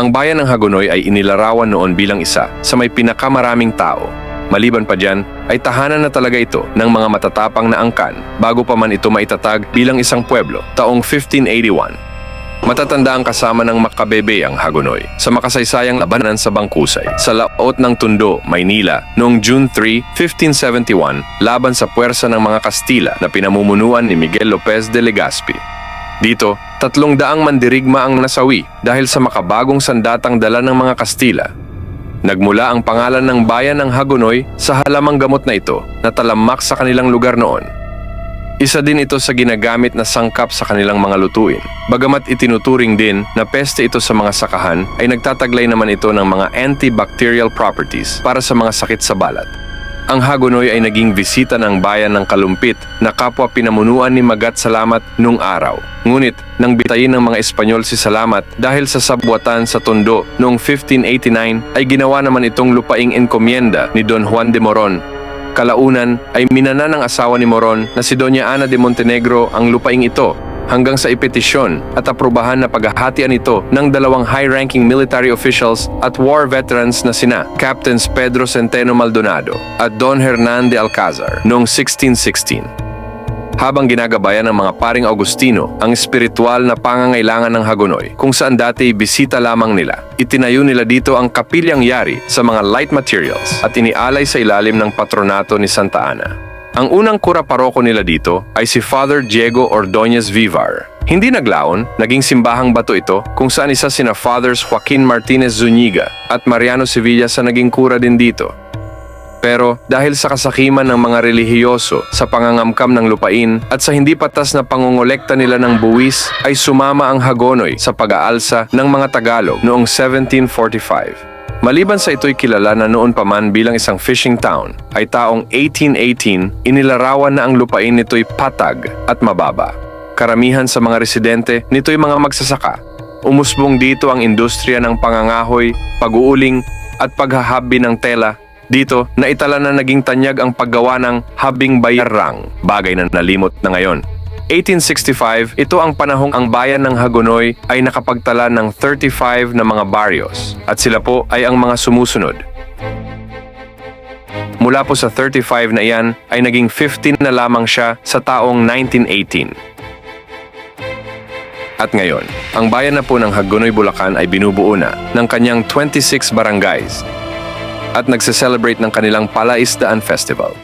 Ang bayan ng Hagonoy ay inilarawan noon bilang isa sa may pinakamaraming tao. Maliban pa dyan, ay tahanan na talaga ito ng mga matatapang na angkan bago pa man ito maitatag bilang isang pueblo taong 1581. Matatanda ang kasama ng Makabebe ang Hagonoy sa makasaysayang labanan sa Bangkusay sa laot ng Tondo, Maynila noong June 3, 1571 laban sa puwersa ng mga Kastila na pinamumunuan ni Miguel Lopez de Legazpi. Dito, 300 mandirigma ang nasawi dahil sa makabagong sandatang dala ng mga Kastila. Nagmula ang pangalan ng bayan ng Hagonoy sa halamang gamot na ito na talamak sa kanilang lugar noon. Isa din ito sa ginagamit na sangkap sa kanilang mga lutuin. Bagamat itinuturing din na peste ito sa mga sakahan, ay nagtataglay naman ito ng mga antibacterial properties para sa mga sakit sa balat. Ang Hagonoy ay naging bisita ng bayan ng Kalumpit na kapwa pinamunuan ni Magat Salamat nung araw. Ngunit, nang bitayin ng mga Espanyol si Salamat dahil sa sabwatan sa Tondo noong 1589, ay ginawa naman itong lupaing enkomienda ni Don Juan de Moron. Kalaunan ay minana ng asawa ni Moron na si Doña Ana de Montenegro ang lupaing ito hanggang sa ipetisyon at aprubahan na paghahatian ito ng dalawang high-ranking military officials at war veterans na sina Captains Pedro Centeno Maldonado at Don Hernan de Alcazar noong 1616. Habang ginagabayan ng mga paring Augustino ang espiritual na pangangailangan ng Hagonoy kung saan dati bisita lamang nila, itinayo nila dito ang kapilyang yari sa mga light materials at inialay sa ilalim ng patronato ni Santa Ana. Ang unang kura-paroko nila dito ay si Father Diego Ordóñez Vivar. Hindi naglaon, naging simbahang bato ito kung saan isa sina Fathers Joaquin Martinez Zuniga at Mariano Sevilla sa naging kura din dito. Pero dahil sa kasakiman ng mga relihiyoso sa pangangamkam ng lupain at sa hindi patas na pangongolekta nila ng buwis, ay sumama ang Hagonoy sa pag-aalsa ng mga Tagalog noong 1745. Maliban sa ito'y kilala na noon pa man bilang isang fishing town, ay taong 1818 inilarawan na ang lupain nito'y patag at mababa. Karamihan sa mga residente nito'y mga magsasaka. Umusbong dito ang industriya ng pangangahoy, pag-uuling at paghahabi ng tela. Dito, naitala na naging tanyag ang paggawa ng habing bayarang, bagay na nalimot na ngayon. 1865, ito ang panahong ang bayan ng Hagonoy ay nakapagtala ng 35 na mga barrios at sila po ay ang mga sumusunod. Mula po sa 35 na iyan ay naging 15 na lamang siya sa taong 1918. At ngayon, ang bayan na po ng Hagonoy, Bulacan ay binubuo na ng kanyang 26 barangays at nagse-celebrate ng kanilang Palaisdaan Festival.